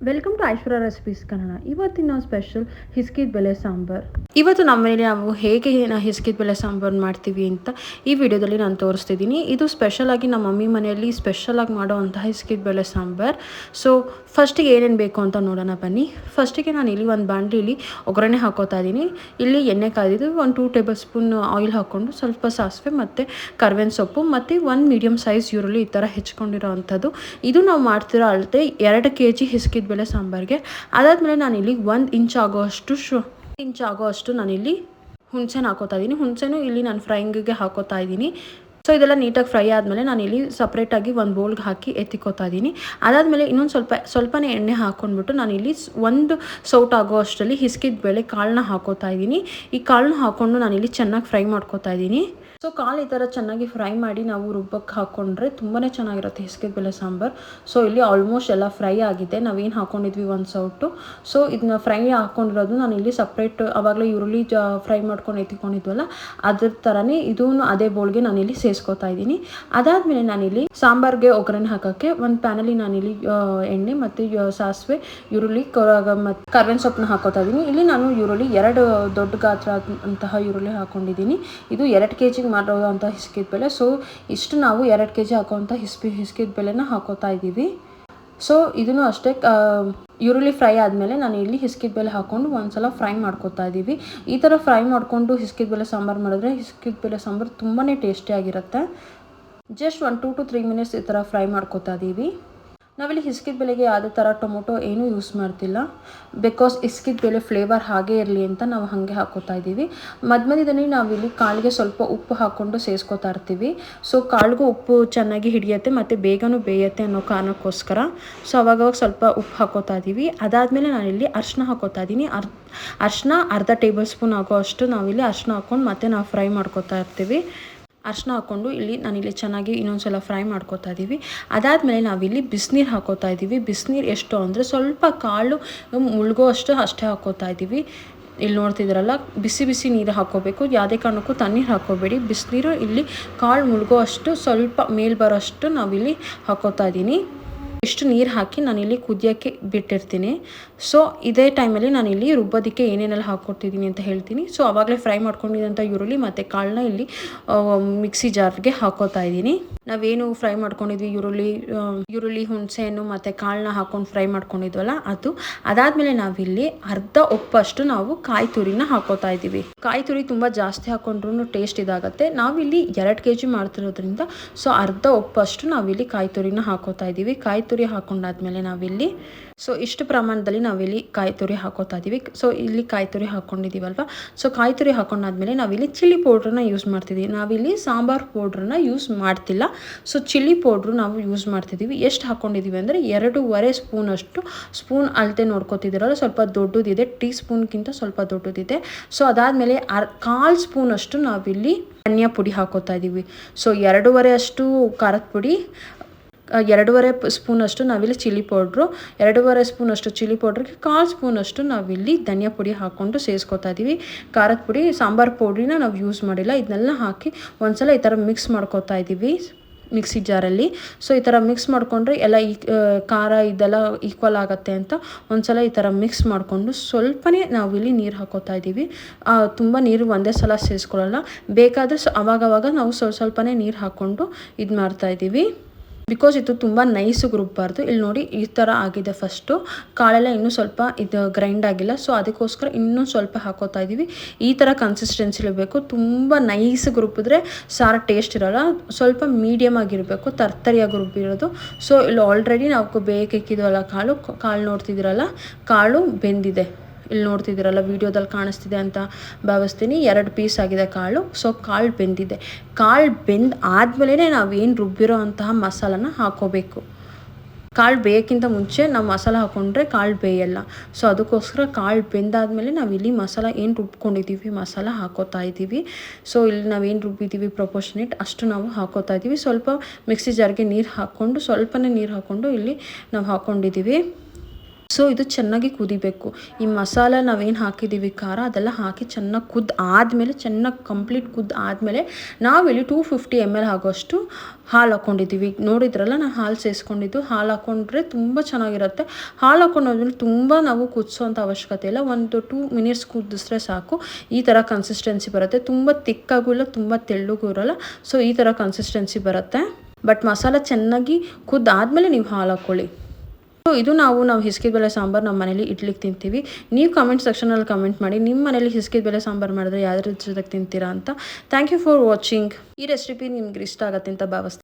Welcome to Aishwarya recipes Kannada. ಇವತ್ತಿನ special ಹಿಸ್ಕಿದ ಬೆಳೆ ಸಾಂಬಾರು. ಇವತ್ತು ನಮ್ಮ ಮನೇಲಿ ನಾವು ಹೇಗೆ ಹಿಸ್ಕಿದ ಬೆಳೆ ಸಾಂಬಾರು ಮಾಡ್ತೀವಿ ಅಂತ ಈ ವಿಡಿಯೋದಲ್ಲಿ ನಾನು ತೋರಿಸ್ತಿದ್ದೀನಿ. ಇದು ಸ್ಪೆಷಲಾಗಿ ನಮ್ಮ ಮಮ್ಮಿ ಮನೆಯಲ್ಲಿ ಸ್ಪೆಷಲಾಗಿ ಮಾಡೋವಂಥ ಹಿಸ್ಕಿದ ಬೆಳೆ ಸಾಂಬಾರು. ಸೊ ಫಸ್ಟಿಗೆ ಏನೇನು ಬೇಕು ಅಂತ ನೋಡೋಣ ಬನ್ನಿ. ಫಸ್ಟಿಗೆ ನಾನು ಇಲ್ಲಿ ಒಂದು ಬಾಣಲಿಲಿ ಒಗ್ಗರಣೆ ಹಾಕೋತಾ ಇದ್ದೀನಿ. ಇಲ್ಲಿ ಎಣ್ಣೆ ಕಾದಿದ್ದು 1-2 ಟೇಬಲ್ ಸ್ಪೂನ್ ಆಯಿಲ್ ಹಾಕ್ಕೊಂಡು ಸ್ವಲ್ಪ ಸಾಸಿವೆ ಮತ್ತು ಕರ್ಬೇವಿನ ಸೊಪ್ಪು ಮತ್ತು 1 ಮೀಡಿಯಮ್ ಸೈಜ್ ಈರುಳ್ಳಿ ಈ ಥರ ಹೆಚ್ಕೊಂಡಿರೋ ಅಂಥದ್ದು. ಇದು ನಾವು ಮಾಡ್ತಿರೋ ಅಳತೆ 2 kg ಹಿಸ್ಕಿದ ಬೆಳೆ ಸಾಂಬಾರಿಗೆ. ಅದಾದಮೇಲೆ ನಾನಿಲ್ಲಿ 1 ಇಂಚ್ ಆಗೋಷ್ಟು ನಾನಿಲ್ಲಿ ಹುಣಸೆನ ಹಾಕೋತಾ ಇದ್ದೀನಿ. ಹುಣಸೆನೂ ಇಲ್ಲಿ ನಾನು ಫ್ರೈಯಿಂಗಿಗೆ ಹಾಕೋತಾ ಇದ್ದೀನಿ. ಸೊ ಇದೆಲ್ಲ ನೀಟಾಗಿ ಫ್ರೈ ಆದಮೇಲೆ ನಾನಿಲ್ಲಿ ಸಪ್ರೇಟಾಗಿ ಒಂದು ಬೌಲ್ಗೆ ಹಾಕಿ ಎತ್ತಿಕೋತಾ ಇದ್ದೀನಿ. ಅದಾದಮೇಲೆ ಇನ್ನೊಂದು ಸ್ವಲ್ಪನೇ ಎಣ್ಣೆ ಹಾಕ್ಕೊಂಡ್ಬಿಟ್ಟು ನಾನಿಲ್ಲಿ 1 ಸೌಟ್ ಆಗೋ ಅಷ್ಟರಲ್ಲಿ ಹಿಸ್ಕಿದ ಬೇಳೆ ಕಾಳನ್ನ ಹಾಕೋತಾ ಇದ್ದೀನಿ. ಈ ಕಾಳನ್ನ ಹಾಕ್ಕೊಂಡು ನಾನಿಲ್ಲಿ ಚೆನ್ನಾಗಿ ಫ್ರೈ ಮಾಡ್ಕೋತಾ ಇದ್ದೀನಿ. ಸೊ ಕಾಳು ಈ ಥರ ಚೆನ್ನಾಗಿ ಫ್ರೈ ಮಾಡಿ ನಾವು ರುಬ್ಬಕ್ಕೆ ಹಾಕ್ಕೊಂಡ್ರೆ ತುಂಬಾ ಚೆನ್ನಾಗಿರುತ್ತೆ ಹಿಸ್ಕಿದ ಬೇಳೆ ಸಾಂಬಾರು. ಸೊ ಇಲ್ಲಿ ಆಲ್ಮೋಸ್ಟ್ ಎಲ್ಲ ಫ್ರೈ ಆಗಿದೆ. ನಾವೇನು ಹಾಕ್ಕೊಂಡಿದ್ವಿ 1 ಸೌಟು. ಸೊ ಇದನ್ನ ಫ್ರೈ ಹಾಕ್ಕೊಂಡಿರೋದು ನಾನು ಇಲ್ಲಿ ಸಪ್ರೇಟ್ ಆವಾಗಲೇ ಈರುಳ್ಳಿ ಫ್ರೈ ಮಾಡ್ಕೊಂಡು ಎತ್ತಿಕೊಂಡಿದ್ವಲ್ಲ ಅದ್ರ ಥರನೇ ಇದೂ ಅದೇ ಬೌಲ್ಗೆ ನಾನಿಲ್ಲಿ ಸೇರಿಸ್ಕೊತಾ ಇದ್ದೀನಿ. ಅದಾದಮೇಲೆ ನಾನಿಲ್ಲಿ ಸಾಂಬಾರಿಗೆ ಒಗ್ಗರಣೆ ಹಾಕೋಕ್ಕೆ ಒಂದು ಪ್ಯಾನಲ್ಲಿ ನಾನಿಲ್ಲಿ ಎಣ್ಣೆ ಮತ್ತು ಸಾಸಿವೆ, ಈರುಳ್ಳಿ ಮತ್ತು ಕರ್ಬೇವಿನ ಸೊಪ್ಪನ್ನ ಹಾಕೋತಾ ಇದ್ದೀನಿ. ಇಲ್ಲಿ ನಾನು ಈರುಳ್ಳಿ 2 ದೊಡ್ಡ ಗಾತ್ರ ಅಂತಹ ಈರುಳ್ಳಿ ಹಾಕ್ಕೊಂಡಿದ್ದೀನಿ. ಇದು 2 kg ಮಾಡೋವಂಥ ಹಿಸ್ಕಿದ ಬೆಳೆ. ಸೊ ಇಷ್ಟು ನಾವು 2 kg ಹಾಕೋವಂಥ ಹಿಸ್ಕಿದ ಬೆಳೆನ ಹಾಕೋತಾ ಇದ್ದೀವಿ. ಸೊ ಇದನ್ನು ಅಷ್ಟೇ ಈರುಳ್ಳಿ ಫ್ರೈ ಆದಮೇಲೆ ನಾನು ಇಲ್ಲಿ ಹಿಸ್ಕಿದ ಬೇಳೆ ಹಾಕ್ಕೊಂಡು ಒಂದ್ಸಲ ಫ್ರೈ ಮಾಡ್ಕೊತಾ ಇದ್ದೀವಿ. ಈ ಥರ ಫ್ರೈ ಮಾಡಿಕೊಂಡು ಹಿಸ್ಕಿದ ಬೇಳೆ ಸಾಂಬಾರು ಮಾಡಿದ್ರೆ ಹಿಸ್ಕಿದ ಬೇಳೆ ಸಾಂಬಾರು ತುಂಬಾ ಟೇಸ್ಟಿಯಾಗಿರುತ್ತೆ. ಜಸ್ಟ್ 1 to 3 ಮಿನಿಟ್ಸ್ ಈ ಥರ ಫ್ರೈ ಮಾಡ್ಕೊತಾ ಇದ್ದೀವಿ. ನಾವಿಲ್ಲಿ ಹಿಸ್ಕಿದ ಬೇಳೆಗೆ ಯಾವುದೇ ಥರ ಟೊಮೊಟೊ ಏನೂ ಯೂಸ್ ಮಾಡ್ತಿಲ್ಲ. ಬಿಕಾಸ್ ಹಿಸ್ಕಿದ ಬೇಳೆ ಫ್ಲೇವರ್ ಹಾಗೇ ಇರಲಿ ಅಂತ ನಾವು ಹಾಗೆ ಹಾಕೋತಾ ಇದ್ದೀವಿ. ಮಧ್ಯದಲ್ಲಿ ನಾವಿಲ್ಲಿ ಕಾಳಿಗೆ ಸ್ವಲ್ಪ ಉಪ್ಪು ಹಾಕ್ಕೊಂಡು ಸೇರಿಸ್ಕೊತಾ ಇರ್ತೀವಿ. ಸೊ ಕಾಳಿಗೂ ಉಪ್ಪು ಚೆನ್ನಾಗಿ ಹಿಡಿಯುತ್ತೆ ಮತ್ತು ಬೇಗನೂ ಬೇಯುತ್ತೆ ಅನ್ನೋ ಕಾರಣಕ್ಕೋಸ್ಕರ ಸೊ ಅವಾಗವಾಗ ಸ್ವಲ್ಪ ಉಪ್ಪು ಹಾಕೋತಾ ಇದ್ದೀವಿ. ಅದಾದಮೇಲೆ ನಾನಿಲ್ಲಿ ಅರಿಶಿನ ಹಾಕೋತಾ ಇದ್ದೀನಿ. ಅರಿಶಿನ ಅರ್ಧ ಟೇಬಲ್ ಸ್ಪೂನ್ ಆಗೋ ಅಷ್ಟು ನಾವಿಲ್ಲಿ ಅರಿಶಿನ ಹಾಕ್ಕೊಂಡು ಮತ್ತೆ ನಾವು ಫ್ರೈ ಮಾಡ್ಕೊತಾ ಇರ್ತೀವಿ. ಅರಿಶಿನ ಹಾಕ್ಕೊಂಡು ನಾನಿಲ್ಲಿ ಚೆನ್ನಾಗಿ ಇನ್ನೊಂದ್ಸಲ ಫ್ರೈ ಮಾಡ್ಕೊತಾ ಇದ್ದೀವಿ. ಅದಾದಮೇಲೆ ನಾವಿಲ್ಲಿ ಬಿಸಿನೀರು ಹಾಕೋತಾ ಇದ್ದೀವಿ. ಬಿಸಿನೀರು ಎಷ್ಟು ಅಂದರೆ ಸ್ವಲ್ಪ ಕಾಳು ಮುಳುಗೋ ಅಷ್ಟೇ ಹಾಕೋತಾ ಇದ್ದೀವಿ. ಇಲ್ಲಿ ನೋಡ್ತಿದ್ದೀರಲ್ಲ, ಬಿಸಿ ನೀರು ಹಾಕೋಬೇಕು. ಯಾವುದೇ ಕಾರಣಕ್ಕೂ ತಣ್ಣೀರು ಹಾಕೋಬೇಡಿ. ಬಿಸಿನೀರು ಇಲ್ಲಿ ಕಾಳು ಮುಳುಗೋ ಅಷ್ಟು ಸ್ವಲ್ಪ ಮೇಲೆ ಬರೋ ಅಷ್ಟು ನಾವಿಲ್ಲಿ ಹಾಕೋತಾ ಇದ್ದೀನಿ. ಇಷ್ಟು ನೀರು ಹಾಕಿ ನಾನಿಲ್ಲಿ ಕುದಿಯೋಕ್ಕೆ ಬಿಟ್ಟಿರ್ತೀನಿ. ಸೊ ಇದೇ ಟೈಮಲ್ಲಿ ನಾನಿಲ್ಲಿ ರುಬ್ಬೋದಕ್ಕೆ ಏನೇನೆಲ್ಲ ಹಾಕ್ಕೊಡ್ತಿದ್ದೀನಿ ಅಂತ ಹೇಳ್ತೀನಿ. ಸೊ ಆವಾಗಲೇ ಫ್ರೈ ಮಾಡ್ಕೊಂಡಿದ್ದಂಥ ಈರುಳ್ಳಿ ಮತ್ತು ಕಾಳನ್ನ ಇಲ್ಲಿ ಮಿಕ್ಸಿ ಜಾರ್ಗೆ ಹಾಕೋತಾ ಇದ್ದೀನಿ. ನಾವೇನು ಫ್ರೈ ಮಾಡ್ಕೊಂಡಿದ್ವಿ ಈರುಳ್ಳಿ ಹುಣಸೆಹಣ್ಣು ಮತ್ತು ಕಾಳನ್ನ ಹಾಕ್ಕೊಂಡು ಫ್ರೈ ಮಾಡ್ಕೊಂಡಿದ್ವಲ್ಲ ಅದು. ಅದಾದಮೇಲೆ ನಾವಿಲ್ಲಿ ಅರ್ಧ ಒಪ್ಪಷ್ಟು ನಾವು ಕಾಯಿ ತುರಿನ ಹಾಕೋತಾ ಇದ್ದೀವಿ. ಕಾಯಿ ತುರಿ ತುಂಬ ಜಾಸ್ತಿ ಹಾಕ್ಕೊಂಡ್ರೂ ಟೇಸ್ಟ್ ಇದಾಗುತ್ತೆ. ನಾವಿಲ್ಲಿ 2 kg ಮಾಡ್ತಿರೋದ್ರಿಂದ ಸೊ ಅರ್ಧ ಒಪ್ಪಷ್ಟು ನಾವಿಲ್ಲಿ ಕಾಯಿ ತುರಿನ ಹಾಕೋತಾ ಇದ್ದೀವಿ. ಕಾಯಿ ತುರಿ ಹಾಕೊಂಡಾದ್ಮೇಲೆ ನಾವಿಲ್ಲಿ ಸೊ ಇಷ್ಟು ಪ್ರಮಾಣದಲ್ಲಿ ನಾವಿಲ್ಲಿ ಕಾಯಿ ತುರಿ ಹಾಕೋತಾ ಇದ್ದೀವಿ. ಸೊ ಇಲ್ಲಿ ಕಾಯಿ ತುರಿ ಹಾಕ್ಕೊಂಡಿದ್ದೀವಲ್ವ. ಸೊ ಕಾಯಿ ತುರಿ ಹಾಕೊಂಡಾದ್ಮೇಲೆ ನಾವಿಲ್ಲಿ ಚಿಲ್ಲಿ ಪೌಡ್ರನ್ನ ಯೂಸ್ ಮಾಡ್ತಿದ್ದೀವಿ. ನಾವಿಲ್ಲಿ ಸಾಂಬಾರು ಪೌಡ್ರನ್ನ ಯೂಸ್ ಮಾಡ್ತಿಲ್ಲ. ಸೊ ಚಿಲ್ಲಿ ಪೌಡ್ರು ನಾವು ಯೂಸ್ ಮಾಡ್ತಿದ್ದೀವಿ. ಎಷ್ಟು ಹಾಕ್ಕೊಂಡಿದ್ದೀವಿ ಅಂದರೆ 2.5 ಸ್ಪೂನ್ ಅಳತೆ ನೋಡ್ಕೊತಿದ್ದೀರಲ್ಲ, ಸ್ವಲ್ಪ ದೊಡ್ಡದಿದೆ, ಟೀ ಸ್ಪೂನ್ಗಿಂತ ಸ್ವಲ್ಪ ದೊಡ್ಡದಿದೆ. ಸೊ ಅದಾದಮೇಲೆ 1/4 ಸ್ಪೂನಷ್ಟು ನಾವಿಲ್ಲಿ ಧನಿಯಾ ಪುಡಿ ಹಾಕೋತಾ ಇದ್ದೀವಿ. ಸೊ 2.5 ಖಾರದ ಪುಡಿ, 2.5 ಸ್ಪೂನಷ್ಟು ನಾವಿಲ್ಲಿ ಚಿಲ್ಲಿ ಪೌಡ್ರು, 2.5 ಸ್ಪೂನಷ್ಟು ಚಿಲ್ಲಿ ಪೌಡ್ರಿಗೆ 1/4 ಸ್ಪೂನಷ್ಟು ನಾವಿಲ್ಲಿ ಧನಿಯಾ ಪುಡಿ ಹಾಕ್ಕೊಂಡು ಸೇರಿಸ್ಕೊತಾ ಇದ್ದೀವಿ. ಖಾರದ ಪುಡಿ, ಸಾಂಬಾರು ಪೌಡ್ರಿನ ನಾವು ಯೂಸ್ ಮಾಡಿಲ್ಲ. ಇದನ್ನೆಲ್ಲ ಹಾಕಿ ಒಂದ್ಸಲ ಈ ಥರ ಮಿಕ್ಸ್ ಮಾಡ್ಕೊತಾ ಇದ್ದೀವಿ ಮಿಕ್ಸಿ ಜಾರಲ್ಲಿ. ಸೊ ಈ ಥರ ಮಿಕ್ಸ್ ಮಾಡಿಕೊಂಡ್ರೆ ಎಲ್ಲ ಖಾರ ಇದೆಲ್ಲ ಈಕ್ವಲ್ ಆಗುತ್ತೆ ಅಂತ ಒಂದ್ಸಲ ಈ ಥರ ಮಿಕ್ಸ್ ಮಾಡಿಕೊಂಡು ಸ್ವಲ್ಪನೇ ನಾವಿಲ್ಲಿ ನೀರು ಹಾಕೋತಾ ಇದ್ದೀವಿ. ತುಂಬ ನೀರು ಒಂದೇ ಸಲ ಸೇರಿಸ್ಕೊಳ್ಳಲ್ಲ. ಬೇಕಾದರೆ ಅವಾಗವಾಗ ನಾವು ಸ್ವಲ್ಪನೇ ನೀರು ಹಾಕ್ಕೊಂಡು ಇದು ಮಾಡ್ತಾಯಿದ್ದೀವಿ. ಬಿಕಾಸ್ ಇದು ತುಂಬ ನೈಸಿಗೆ ರುಬ್ಬಾರ್ದು. ಇಲ್ಲಿ ನೋಡಿ ಈ ಥರ ಆಗಿದೆ. ಫಸ್ಟು ಕಾಳೆಲ್ಲ ಇನ್ನೂ ಸ್ವಲ್ಪ ಇದು ಗ್ರೈಂಡ್ ಆಗಿಲ್ಲ. ಸೊ ಅದಕ್ಕೋಸ್ಕರ ಇನ್ನೂ ಸ್ವಲ್ಪ ಹಾಕೋತಾ ಇದ್ದೀವಿ. ಈ ಥರ ಕನ್ಸಿಸ್ಟೆನ್ಸಿಲಿ ಬೇಕು. ತುಂಬ ನೈಸಿಗೆ ರುಬ್ಬಿದ್ರೆ ಸಾರು ಟೇಸ್ಟ್ ಇರೋಲ್ಲ. ಸ್ವಲ್ಪ ಮೀಡಿಯಮ್ ಆಗಿರಬೇಕು, ತರ್ತರಿಯಾಗಿ ರುಬ್ಬಿರೋದು. ಸೊ ಇಲ್ಲಿ ಆಲ್ರೆಡಿ ನಾವು ಬೇಕಿಕ್ಕಿದ್ವಲ್ಲ ಕಾಳು ನೋಡ್ತಿದ್ದೀರಲ್ಲ, ಕಾಳು ಬೆಂದಿದೆ. ಇಲ್ಲಿ ನೋಡ್ತಿದ್ದೀರಲ್ಲ, ವಿಡಿಯೋದಲ್ಲಿ ಕಾಣಿಸ್ತಿದೆ ಅಂತ ಭಾವಿಸ್ತೀನಿ. 2 ಪೀಸ್ ಆಗಿದೆ ಕಾಳು. ಸೊ ಕಾಳು ಬೆಂದಿದೆ. ಕಾಳು ಆದಮೇಲೆ ನಾವೇನು ರುಬ್ಬಿರೋ ಅಂತಹ ಮಸಾಲನ ಹಾಕೋಬೇಕು. ಕಾಳು ಬೇಯೋಕ್ಕಿಂತ ಮುಂಚೆ ನಾವು ಮಸಾಲ ಹಾಕ್ಕೊಂಡ್ರೆ ಕಾಳು ಬೇಯಲ್ಲ. ಸೊ ಅದಕ್ಕೋಸ್ಕರ ಕಾಳು ಬೆಂದಾದಮೇಲೆ ನಾವಿಲ್ಲಿ ಮಸಾಲ ಏನು ರುಬ್ಕೊಂಡಿದ್ದೀವಿ ಮಸಾಲ ಹಾಕೋತಾ ಇದ್ದೀವಿ. ಸೊ ಇಲ್ಲಿ ನಾವೇನು ರುಬ್ಬಿದ್ದೀವಿ ಪ್ರಪೋರ್ಷನೇಟ್ ಅಷ್ಟು ನಾವು ಹಾಕೋತಾ ಇದ್ದೀವಿ. ಸ್ವಲ್ಪ ಮಿಕ್ಸಿ ಜಾರ್ಗೆ ನೀರು ಹಾಕ್ಕೊಂಡು ಸ್ವಲ್ಪನೇ ನೀರು ಹಾಕ್ಕೊಂಡು ಇಲ್ಲಿ ನಾವು ಹಾಕ್ಕೊಂಡಿದ್ದೀವಿ. ಸೊ ಇದು ಚೆನ್ನಾಗಿ ಕುದಿಬೇಕು. ಈ ಮಸಾಲ ನಾವೇನು ಹಾಕಿದ್ದೀವಿ ಖಾರ ಅದೆಲ್ಲ ಹಾಕಿ ಚೆನ್ನಾಗಿ ಆದಮೇಲೆ ಚೆನ್ನಾಗಿ ಕಂಪ್ಲೀಟ್ ಆದಮೇಲೆ ನಾವಿಲ್ಲಿ 250 ml ಆಗೋಷ್ಟು ಹಾಲು ಹಾಕ್ಕೊಂಡಿದ್ದೀವಿ. ನೋಡಿದ್ರಲ್ಲ ನಾನು ಹಾಲು ಸೇರಿಸ್ಕೊಂಡಿದ್ದು. ಹಾಲು ಹಾಕ್ಕೊಂಡ್ರೆ ತುಂಬ ಚೆನ್ನಾಗಿರುತ್ತೆ. ಹಾಲು ಹಾಕ್ಕೊಂಡಾದ್ಮೇಲೆ ತುಂಬ ನಾವು ಕುದಿಸೋಂಥ ಅವಶ್ಯಕತೆ ಇಲ್ಲ. 1 to 2 minutes ಕುದಿಸಿದ್ರೆ ಸಾಕು. ಈ ಥರ ಕನ್ಸಿಸ್ಟೆನ್ಸಿ ಬರುತ್ತೆ. ತುಂಬ ತಿಕ್ಕಾಗೂ ಇಲ್ಲ, ತುಂಬ ತೆಳ್ಳಗೂ ಇರೋಲ್ಲ. ಸೊ ಈ ಥರ ಕನ್ಸಿಸ್ಟೆನ್ಸಿ ಬರುತ್ತೆ. ಬಟ್ ಮಸಾಲ ಚೆನ್ನಾಗಿ ಆದಮೇಲೆ ನೀವು ಹಾಲು ಹಾಕ್ಕೊಳ್ಳಿ. ಸೊ ಇದು ನಾವು ಹಿಸ್ಕಿದ ಸಾಂಬಾರು ನಮ್ಮ ಮನೇಲಿ ಇಡ್ಲಿಕ್ಕೆ ತಿಂತೀವಿ. ನೀವು ಕಮೆಂಟ್ ಸೆಕ್ಷನಲ್ಲಿ ಕಮೆಂಟ್ ಮಾಡಿ ನಿಮ್ಮ ಮನೇಲಿ ಹಿಸ್ಕಿದ ಸಾಂಬಾರು ಮಾಡಿದ್ರೆ ಯಾವ್ದ್ರ ಜೊತೆಗೆ ತಿಂತೀರಾ ಅಂತ. Thank you for watching. ಈ ರೆಸಿಪಿ ನಿಮ್ಗೆ ಇಷ್ಟ ಆಗುತ್ತೆ ಅಂತ ಭಾವಿಸ್ತೀನಿ.